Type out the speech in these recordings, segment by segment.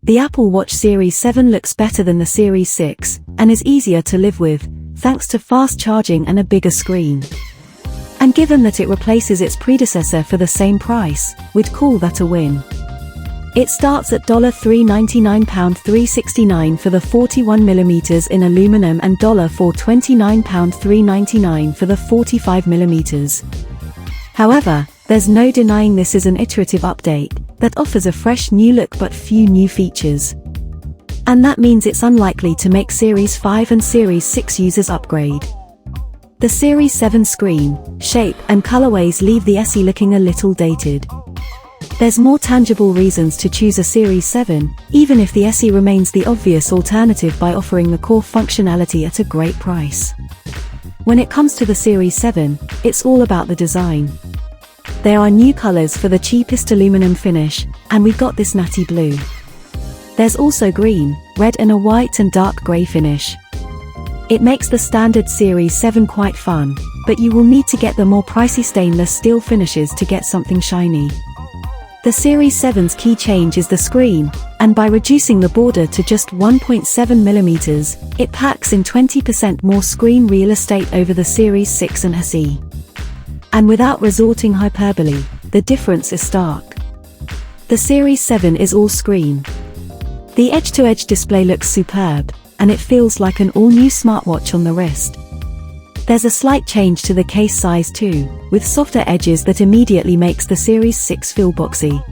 The Apple Watch Series 7 looks better than the Series 6, and is easier to live with, thanks to fast charging and a bigger screen. And given that it replaces its predecessor for the same price, we'd call that a win. It starts at $399, $369 for the 41mm in aluminum and $429, $399 for the 45mm. However, there's no denying this is an iterative update that offers a fresh new look but few new features. And that means it's unlikely to make Series 5 and Series 6 users upgrade. The Series 7 screen, shape, and colorways leave the SE looking a little dated. There's more tangible reasons to choose a Series 7, even if the SE remains the obvious alternative by offering the core functionality at a great price. When it comes to the Series 7, it's all about the design. There are new colors for the cheapest aluminum finish, and we've got this natty blue. There's also green, red and a white and dark grey finish. It makes the standard Series 7 quite fun, but you will need to get the more pricey stainless steel finishes to get something shiny. The Series 7's key change is the screen, and by reducing the border to just 1.7mm, it packs in 20% more screen real estate over the Series 6 and SE. And without resorting hyperbole, the difference is stark. The Series 7 is all screen. The edge-to-edge display looks superb, and it feels like an all-new smartwatch on the wrist. There's a slight change to the case size too, with softer edges that immediately makes the Series 6 feel boxy.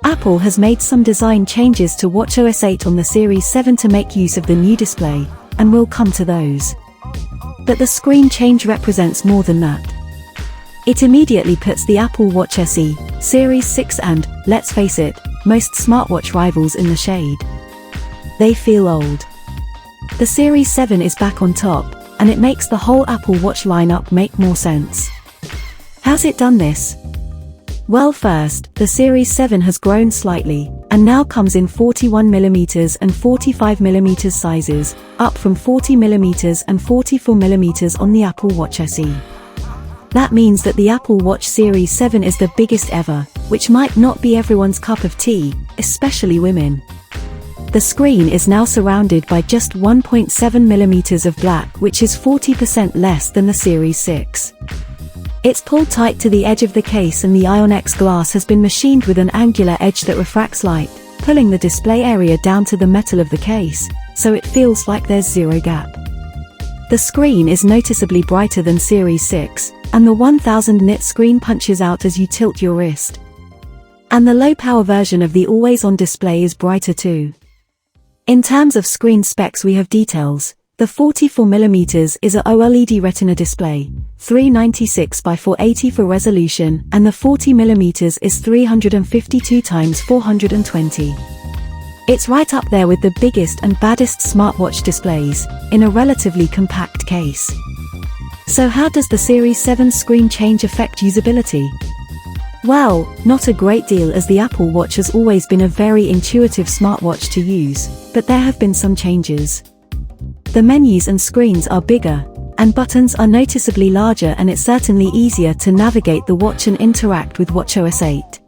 Apple has made some design changes to watchOS 8 on the Series 7 to make use of the new display, and we'll come to those. But the screen change represents more than that. It immediately puts the Apple Watch SE, Series 6 and, let's face it, most smartwatch rivals in the shade. They feel old. The Series 7 is back on top, and it makes the whole Apple Watch lineup make more sense. How's it done this? Well, first, the Series 7 has grown slightly, and now comes in 41mm and 45mm sizes, up from 40mm and 44mm on the Apple Watch SE. That means that the Apple Watch Series 7 is the biggest ever, which might not be everyone's cup of tea, especially women. The screen is now surrounded by just 1.7mm of black, which is 40% less than the Series 6. It's pulled tight to the edge of the case, and the Ion-X glass has been machined with an angular edge that refracts light, pulling the display area down to the metal of the case, so it feels like there's zero gap. The screen is noticeably brighter than Series 6, and the 1000 nit screen punches out as you tilt your wrist. And the low-power version of the always-on display is brighter too. In terms of screen specs, we have details. The 44mm is a OLED Retina display, 396 by 480 for resolution, and the 40mm is 352 x 420. It's right up there with the biggest and baddest smartwatch displays, in a relatively compact case. So how does the Series 7 screen change affect usability? Well, not a great deal, as the Apple Watch has always been a very intuitive smartwatch to use, but there have been some changes. The menus and screens are bigger, and buttons are noticeably larger, and it's certainly easier to navigate the watch and interact with watchOS 8.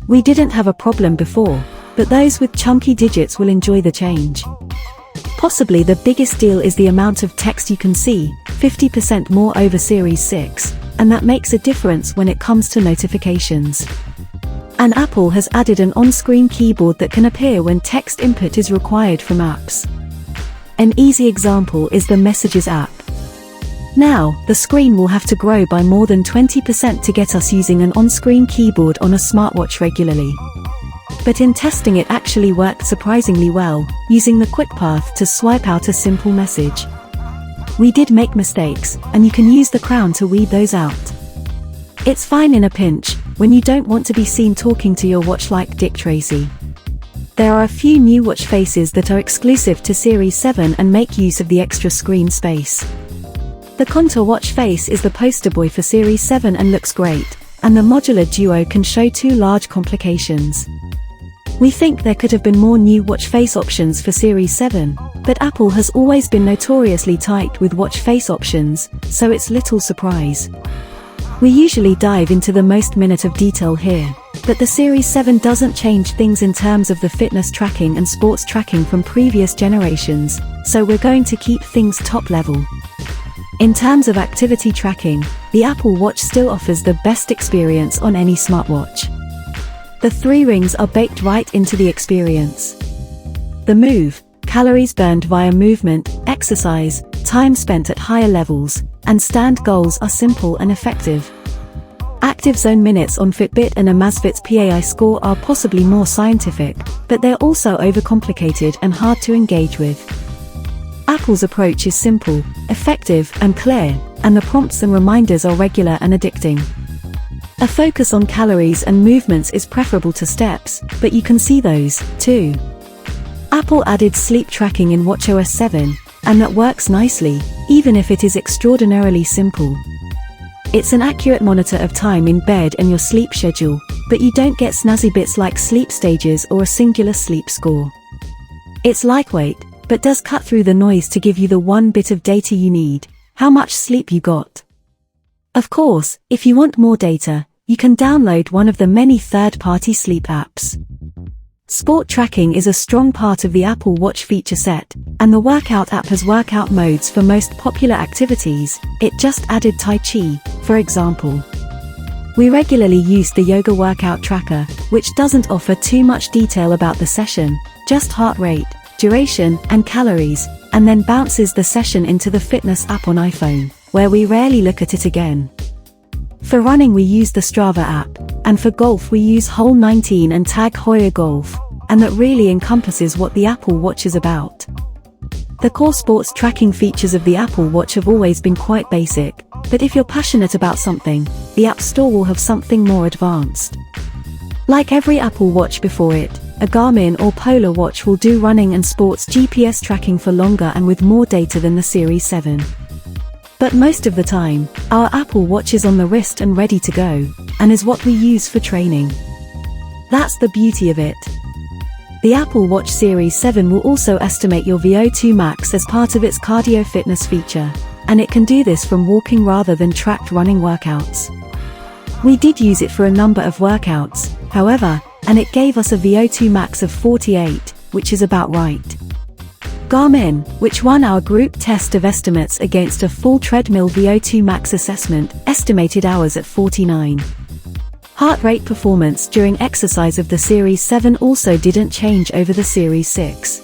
We didn't have a problem before, but those with chunky digits will enjoy the change. Possibly the biggest deal is the amount of text you can see, 50% more over Series 6. And that makes a difference when it comes to notifications. And Apple has added an on-screen keyboard that can appear when text input is required from apps. An easy example is the Messages app. Now, the screen will have to grow by more than 20% to get us using an on-screen keyboard on a smartwatch regularly. But in testing, it actually worked surprisingly well, using the quick path to swipe out a simple message. We did make mistakes, and you can use the crown to weed those out. It's fine in a pinch, when you don't want to be seen talking to your watch like Dick Tracy. There are a few new watch faces that are exclusive to Series 7 and make use of the extra screen space. The contour watch face is the poster boy for Series 7 and looks great, and the modular duo can show two large complications. We think there could have been more new watch face options for Series 7, but Apple has always been notoriously tight with watch face options, so it's little surprise. We usually dive into the most minute of detail here, but the Series 7 doesn't change things in terms of the fitness tracking and sports tracking from previous generations, so we're going to keep things top level. In terms of activity tracking, the Apple Watch still offers the best experience on any smartwatch. The 3 rings are baked right into the experience. The Move, calories burned via movement, exercise, time spent at higher levels, and stand goals are simple and effective. Active zone minutes on Fitbit and Amazfit's PAI score are possibly more scientific, but they're also overcomplicated and hard to engage with. Apple's approach is simple, effective, and clear, and the prompts and reminders are regular and addicting. A focus on calories and movements is preferable to steps, but you can see those, too. Apple added sleep tracking in watchOS 7, and that works nicely, even if it is extraordinarily simple. It's an accurate monitor of time in bed and your sleep schedule, but you don't get snazzy bits like sleep stages or a singular sleep score. It's lightweight, but does cut through the noise to give you the one bit of data you need: how much sleep you got. Of course, if you want more data, you can download one of the many third-party sleep apps. Sport tracking is a strong part of the Apple Watch feature set, and the workout app has workout modes for most popular activities. It just added Tai Chi, for example. We regularly use the yoga workout tracker, which doesn't offer too much detail about the session, just heart rate, duration, and calories, and then bounces the session into the fitness app on iPhone, where we rarely look at it again. For running we use the Strava app, and for golf we use Hole 19 and Tag Heuer Golf, and that really encompasses what the Apple Watch is about. The core sports tracking features of the Apple Watch have always been quite basic, but if you're passionate about something, the App Store will have something more advanced. Like every Apple Watch before it, a Garmin or Polar watch will do running and sports GPS tracking for longer and with more data than the Series 7. But most of the time, our Apple Watch is on the wrist and ready to go, and is what we use for training. That's the beauty of it. The Apple Watch Series 7 will also estimate your VO2 max as part of its cardio fitness feature, and it can do this from walking rather than tracked running workouts. We did use it for a number of workouts, however, and it gave us a VO2 max of 48, which is about right. Garmin, which won our group test of estimates against a full treadmill VO2 max assessment, estimated ours at 49. Heart rate performance during exercise of the Series 7 also didn't change over the Series 6.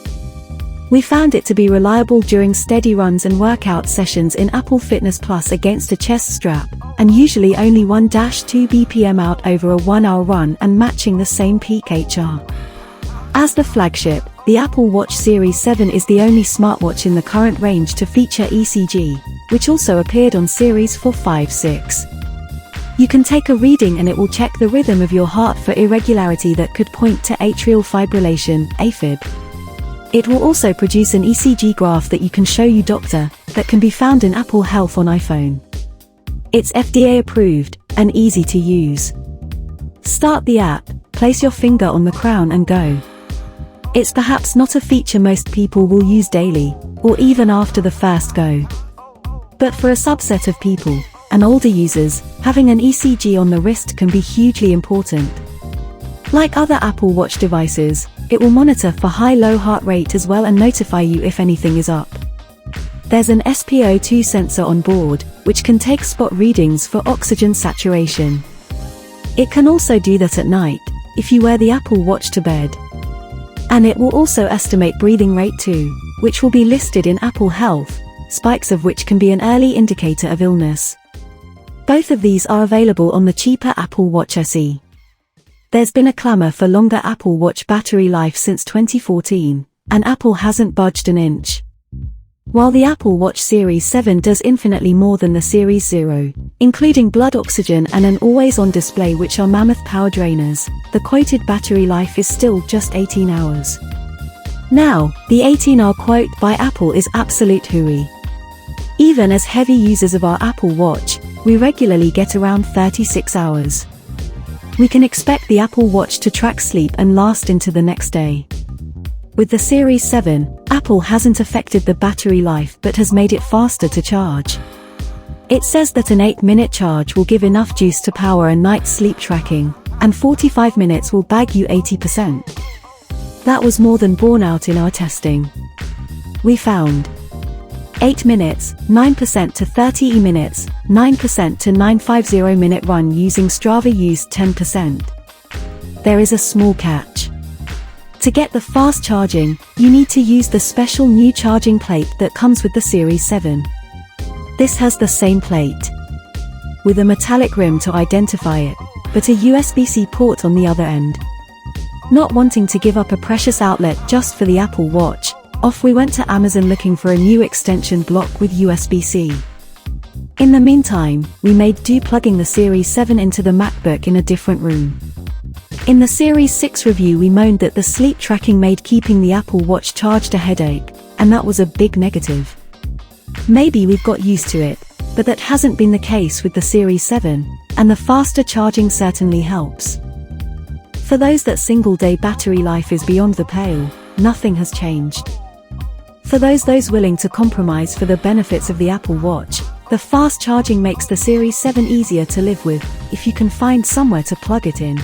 We found it to be reliable during steady runs and workout sessions in Apple Fitness Plus against a chest strap, and usually only 1-2 BPM out over a 1-hour run and matching the same peak HR. As the flagship, the Apple Watch Series 7 is the only smartwatch in the current range to feature ECG, which also appeared on Series 4, 5, 6. You can take a reading and it will check the rhythm of your heart for irregularity that could point to atrial fibrillation, AFib. It will also produce an ECG graph that you can show your doctor, that can be found in Apple Health on iPhone. It's FDA approved, and easy to use. Start the app, place your finger on the crown and go. It's perhaps not a feature most people will use daily, or even after the first go. But for a subset of people, and older users, having an ECG on the wrist can be hugely important. Like other Apple Watch devices, it will monitor for high-low heart rate as well and notify you if anything is up. There's an SpO2 sensor on board, which can take spot readings for oxygen saturation. It can also do that at night, if you wear the Apple Watch to bed. And it will also estimate breathing rate too, which will be listed in Apple Health, spikes of which can be an early indicator of illness. Both of these are available on the cheaper Apple Watch SE. There's been a clamor for longer Apple Watch battery life since 2014, and Apple hasn't budged an inch. While the Apple Watch Series 7 does infinitely more than the Series 0, including blood oxygen and an always-on display which are mammoth power drainers, the quoted battery life is still just 18 hours. Now, the 18-hour quote by Apple is absolute hooey. Even as heavy users of our Apple Watch, we regularly get around 36 hours. We can expect the Apple Watch to track sleep and last into the next day. With the Series 7, Apple hasn't affected the battery life but has made it faster to charge. It says that an 8-minute charge will give enough juice to power a night's sleep tracking, and 45 minutes will bag you 80%. That was more than borne out in our testing. We found 8 minutes, 9% to 30 minutes, 9% to 950-minute run using Strava used 10%. There is a small catch. To get the fast charging, you need to use the special new charging plate that comes with the Series 7. This has the same plate, with a metallic rim to identify it, but a USB-C port on the other end. Not wanting to give up a precious outlet just for the Apple Watch, off we went to Amazon looking for a new extension block with USB-C. In the meantime, we made do plugging the Series 7 into the MacBook in a different room. In the Series 6 review we moaned that the sleep tracking made keeping the Apple Watch charged a headache, and that was a big negative. Maybe we've got used to it, but that hasn't been the case with the Series 7, and the faster charging certainly helps. For those that single-day battery life is beyond the pale, nothing has changed. For those willing to compromise for the benefits of the Apple Watch, the fast charging makes the Series 7 easier to live with, if you can find somewhere to plug it in.